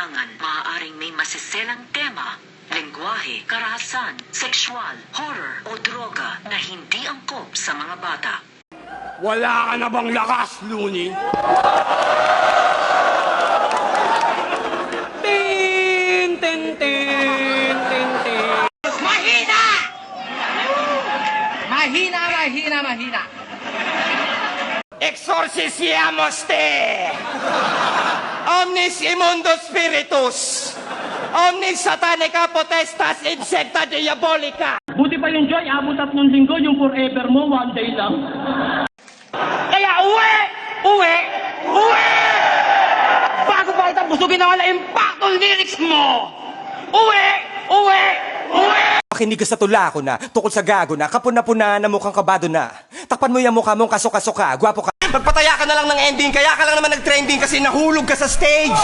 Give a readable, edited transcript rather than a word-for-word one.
libangan. Maaaring may masiselang tema, lengguwahe, karahasan, sexual, horror o droga na hindi angkop sa mga bata. Wala ka na bang lakas, Looney? Tin, tin, tin, tin, tin. Mahina! Mahina, mahina, mahina. Exorcisiamos te! Omnis immundo spiritus! Omnis satanica potestas insecta diabolica! Buti pa yung Joy, abot 3 linggo, yung forever mo, 1 day lang. Kaya uwi! Uwi! Uwi! Bago pa kita busugin ng wala impactong lyrics mo! Uwi! Uwi! Uwi! Makinig ka sa tula ko na, tukol sa gago na, kapuna-puna na mukhang kabado na. Takpan mo yung mukha mong kaso-kaso ka, gwapo ka. Magpataya ka na lang ng ending, kaya ka lang naman nag-trending kasi nahulog ka sa stage.